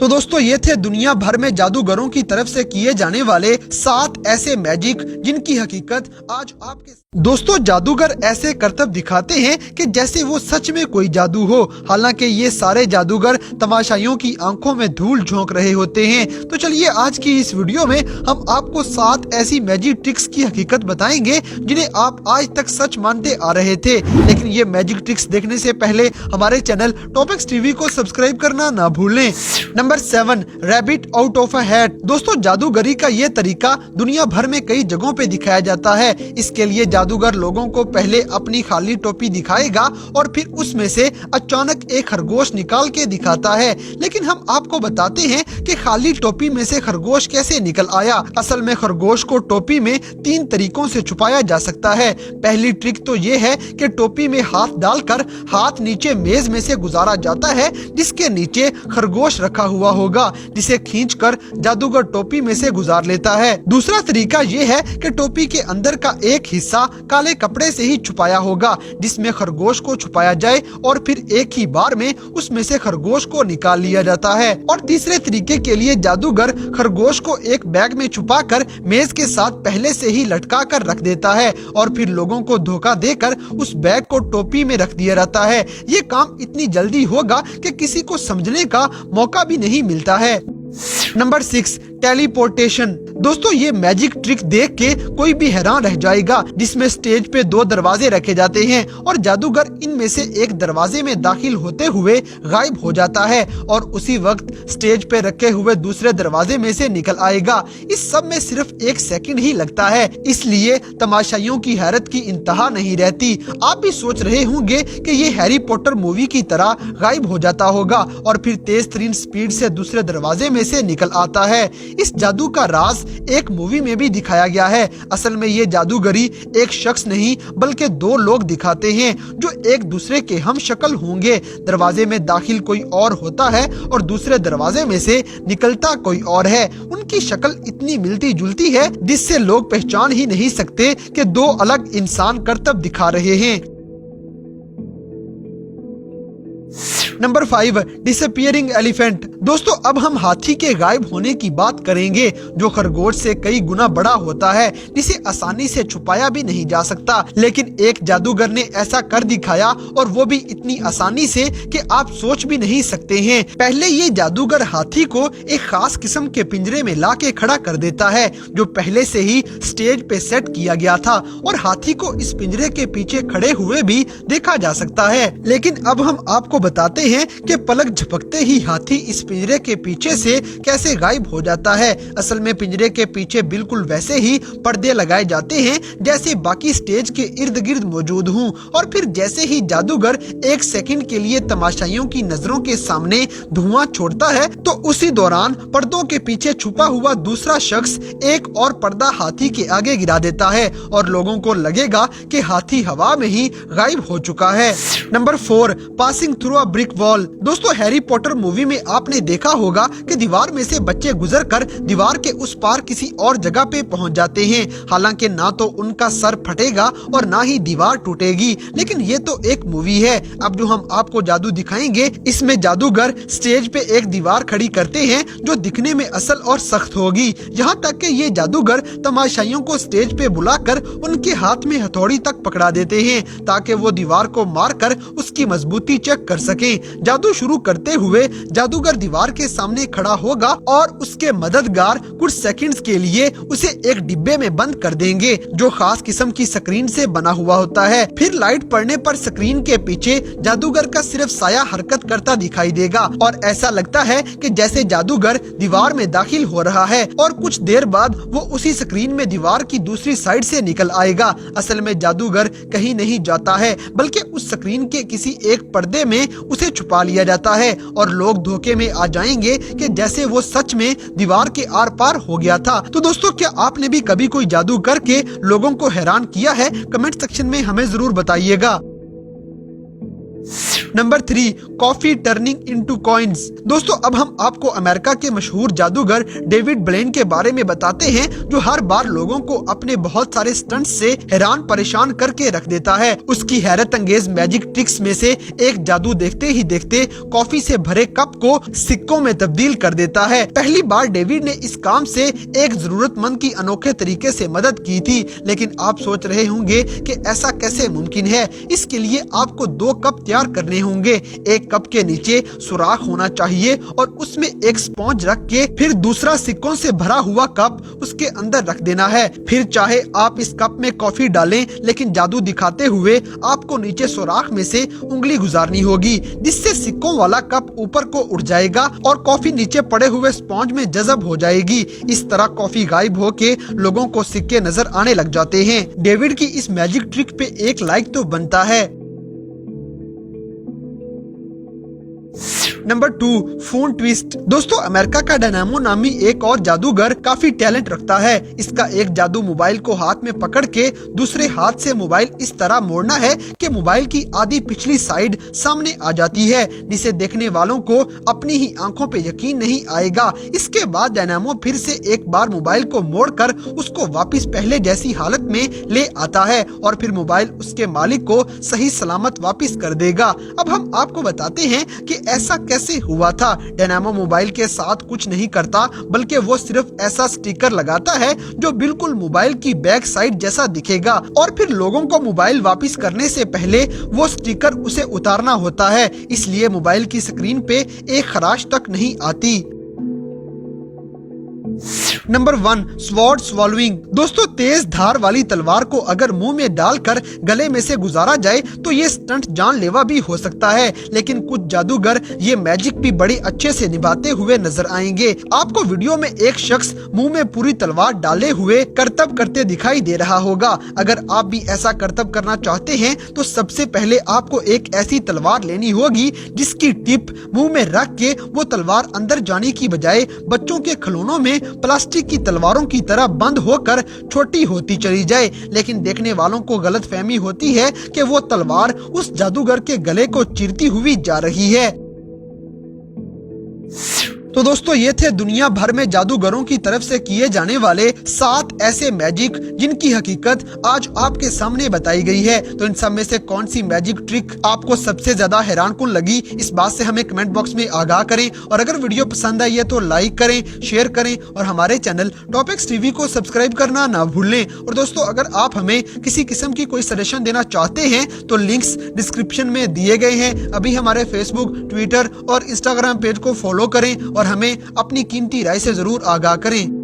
तो दोस्तों ये थे दुनिया भर में जादूगरों की तरफ से किए जाने वाले 7 ऐसे मैजिक जिनकी हकीकत आज आपके दोस्तों जादूगर ऐसे करतब दिखाते हैं कि जैसे वो सच में कोई जादू हो। हालांकि ये सारे जादूगर तमाशाइयों की आंखों में धूल झोंक रहे होते हैं। तो चलिए आज की इस वीडियो में हम आपको 7 ऐसी मैजिक ट्रिक्स की हकीकत बताएंगे जिन्हें आप आज तक सच मानते आ रहे थे। लेकिन ये मैजिक ट्रिक्स देखने से पहले हमारे चैनल टॉपिक्स टीवी को सब्सक्राइब करना ना भूलें। Number 7, rabbit out of a hat. दोस्तों जादूगरी का ये तरीका दुनिया भर में कई जगहों पे दिखाया जाता है। इसके लिए जादूगर लोगों को पहले अपनी खाली टोपी दिखाएगा और फिर उसमें से अचानक एक खरगोश निकाल के दिखाता है। लेकिन हम आपको बताते हैं कि खाली टोपी में से खरगोश कैसे निकल आया। असल में खरगोश को टोपी में 3 तरीकों से छुपाया जा सकता है। पहली ट्रिक तो ये है कि टोपी में हाथ डालकर हाथ नीचे मेज में से गुजारा जाता है, जिसके नीचे खरगोश रखा हुआ होगा, जिसे खींचकर जादूगर टोपी में से गुजार लेता है। दूसरा तरीका ये है कि टोपी के अंदर का एक हिस्सा काले कपड़े से ही छुपाया होगा, जिसमें खरगोश को छुपाया जाए और फिर एक ही बार में उसमें से खरगोश को निकाल लिया जाता है। और तीसरे तरीके के लिए जादूगर खरगोश को एक बैग में छुपाकर मेज के साथ पहले से ही लटका कर रख देता है और फिर लोगों को धोखा देकर उस बैग को टोपी में रख दिया जाता है। ये काम इतनी जल्दी होगा कि किसी को समझने का मौका भी नहीं मिलता है। Number 6, teleportation. दोस्तों ये मैजिक ट्रिक देख के कोई भी हैरान रह जाएगा, जिसमें स्टेज पे 2 दरवाजे रखे जाते हैं और जादूगर इनमें से एक दरवाजे में दाखिल होते हुए गायब हो जाता है और उसी वक्त स्टेज पे रखे हुए दूसरे दरवाजे में से निकल आएगा। इस सब में सिर्फ 1 सेकंड ही लगता है, इसलिए तमाशाइयों की हैरत की इंतहा नहीं रहती। आप भी सोच रहे होंगे कि ये हैरी पॉटर मूवी की तरह गायब हो जाता होगा और फिर तेज तरीन स्पीड से दूसरे दरवाजे में से निकल आता है। इस जादू का राज एक मूवी में भी दिखाया गया है। असल में ये जादूगरी एक शख्स नहीं बल्कि 2 लोग दिखाते हैं जो एक दूसरे के हम शक्ल होंगे। दरवाजे में दाखिल कोई और होता है और दूसरे दरवाजे में से निकलता कोई और है। उनकी शक्ल इतनी मिलती जुलती है जिससे लोग पहचान ही नहीं सकते कि 2 अलग इंसान करतब दिखा रहे हैं। Number 5, disappearing elephant. दोस्तों अब हम हाथी के गायब होने की बात करेंगे, जो खरगोश से कई गुना बड़ा होता है, जिसे आसानी से छुपाया भी नहीं जा सकता। लेकिन एक जादूगर ने ऐसा कर दिखाया और वो भी इतनी आसानी से कि आप सोच भी नहीं सकते हैं। पहले ये जादूगर हाथी को एक खास किस्म के पिंजरे में ला के खड़ा कर देता है, जो पहले से ही स्टेज पे सेट किया गया था और हाथी को इस पिंजरे के पीछे खड़े हुए भी देखा जा सकता है। लेकिन अब हम आपको बताते हैं कि पलक झपकते ही हाथी इस पिंजरे के पीछे से कैसे गायब हो जाता है। असल में पिंजरे के पीछे बिल्कुल वैसे ही पर्दे लगाए जाते हैं जैसे बाकी स्टेज के इर्द गिर्द मौजूद हों और फिर जैसे ही जादूगर 1 सेकंड के लिए तमाशाइयों की नजरों के सामने धुआं छोड़ता है तो उसी दौरान पर्दों के पीछे छुपा हुआ दूसरा शख्स एक और पर्दा हाथी के आगे गिरा देता है और लोगों को लगेगा कि हाथी हवा में ही गायब हो चुका है। Number 4, passing through a brick wall. दोस्तों हैरी पॉटर मूवी में आपने देखा होगा कि दीवार में से बच्चे गुजरकर दीवार के उस पार किसी और जगह पे पहुंच जाते हैं। हालांकि ना तो उनका सर फटेगा और ना ही दीवार टूटेगी, लेकिन ये तो एक मूवी है। अब जो हम आपको जादू दिखाएंगे इसमें जादूगर स्टेज पे एक दीवार खड़ी करते हैं जो दिखने में असल और सख्त होगी। यहाँ तक कि ये जादूगर तमाशाइयों को स्टेज पे बुलाकर उनके हाथ में हथौड़ी तक पकड़ा देते हैं ताकि वो दीवार को मारकर उसकी मजबूती चेक कर सके। जादू शुरू करते हुए जादूगर दीवार के सामने खड़ा होगा और उसके मददगार कुछ सेकंड्स के लिए उसे एक डिब्बे में बंद कर देंगे जो खास किस्म की स्क्रीन से बना हुआ होता है। फिर लाइट पड़ने पर स्क्रीन के पीछे जादूगर का सिर्फ साया हरकत करता दिखाई देगा और ऐसा लगता है कि जैसे जादूगर दीवार में दाखिल हो रहा है और कुछ देर बाद वो उसी स्क्रीन में दीवार की दूसरी साइड से निकल आएगा। असल में जादूगर कहीं नहीं जाता है बल्कि उस स्क्रीन के किसी एक पर्दे में उसे छुपा लिया जाता है और लोग धोखे में आ जाएंगे कि जैसे वो सच में दीवार के आर पार हो गया था। तो दोस्तों क्या आपने भी कभी कोई जादू करके लोगों को हैरान किया है? कमेंट सेक्शन में हमें जरूर बताइएगा। Number 3, coffee turning into coins. दोस्तों अब हम आपको अमेरिका के मशहूर जादूगर डेविड ब्लेन के बारे में बताते हैं, जो हर बार लोगों को अपने बहुत सारे स्टंट्स से हैरान परेशान करके रख देता है। उसकी हैरत अंगेज मैजिक ट्रिक्स में से एक जादू देखते ही देखते कॉफी से भरे कप को सिक्कों में तब्दील कर देता है। पहली बार डेविड ने इस काम से एक जरूरतमंद की अनोखे तरीके से मदद की थी, लेकिन आप सोच रहे होंगे कि ऐसा कैसे मुमकिन है। इसके लिए आपको 2 कप तैयार करने होंगे। एक कप के नीचे सुराख होना चाहिए और उसमें एक स्पॉन्ज रख के फिर दूसरा सिक्कों से भरा हुआ कप उसके अंदर रख देना है। फिर चाहे आप इस कप में कॉफी डालें, लेकिन जादू दिखाते हुए आपको नीचे सुराख में से उंगली गुजारनी होगी, जिससे सिक्कों वाला कप ऊपर को उड़ जाएगा और कॉफी नीचे पड़े हुए स्पॉन्ज में जज़ब हो जाएगी। इस तरह कॉफी गायब होके लोगों को सिक्के नजर आने लग जाते हैं। डेविड की इस मैजिक ट्रिक पे एक लाइक तो बनता है। Number 2, phone twist. दोस्तों अमेरिका का डायनामो नामी एक और जादूगर काफी टैलेंट रखता है। इसका एक जादू मोबाइल को हाथ में पकड़ के दूसरे हाथ से मोबाइल इस तरह मोड़ना है कि मोबाइल की आधी पिछली साइड सामने आ जाती है, जिसे देखने वालों को अपनी ही आंखों पे यकीन नहीं आएगा। इसके बाद डायनामो फिर से एक बार मोबाइल को मोड़कर उसको वापस पहले जैसी हालत में ले आता है और फिर मोबाइल उसके मालिक को सही सलामत वापस कर देगा। अब हम आपको बताते हैं कि ऐसा कैसे हुआ था। डायनामो मोबाइल के साथ कुछ नहीं करता, बल्कि वो सिर्फ ऐसा स्टिकर लगाता है जो बिल्कुल मोबाइल की बैक साइड जैसा दिखेगा और फिर लोगों को मोबाइल वापस करने से पहले वो स्टिकर उसे उतारना होता है। इसलिए मोबाइल की स्क्रीन पे एक खराश तक नहीं आती। Number 1, sword swallowing. दोस्तों तेज धार वाली तलवार को अगर मुंह में डालकर गले में से गुजारा जाए तो ये स्टंट जानलेवा भी हो सकता है, लेकिन कुछ जादूगर ये मैजिक भी बड़े अच्छे से निभाते हुए नजर आएंगे। आपको वीडियो में एक शख्स मुंह में पूरी तलवार डाले हुए करतब करते दिखाई दे रहा होगा। अगर आप भी ऐसा करतब करना चाहते हैं तो सबसे पहले आपको एक ऐसी तलवार लेनी होगी जिसकी टिप मुंह में रख के वो तलवार अंदर जाने की बजाय बच्चों के खिलौनों में प्लास्टिक की तलवारों की तरह बंद होकर छोटी होती चली जाए। लेकिन देखने वालों को गलतफहमी होती है कि वो तलवार उस जादूगर के गले को चीरती हुई जा रही है। तो दोस्तों ये थे दुनिया भर में जादूगरों की तरफ से किए जाने वाले 7 ऐसे मैजिक जिनकी हकीकत आज आपके सामने बताई गई है। तो इन सब में से कौन सी मैजिक ट्रिक आपको सबसे ज्यादा हैरानकुन लगी, इस बात से हमें कमेंट बॉक्स में आगाह करें। और अगर वीडियो पसंद आई है तो लाइक करें, शेयर करें और हमारे चैनल टॉपिक्स टीवी को सब्सक्राइब करना ना भूलें। और दोस्तों अगर आप हमें किसी किस्म की कोई सजेशन देना चाहते हैं तो लिंक्स डिस्क्रिप्शन में दिए गए हैं। अभी हमारे फेसबुक, ट्विटर और इंस्टाग्राम पेज को फॉलो करें और हमें अपनी कीमती राय से जरूर आगाह करें।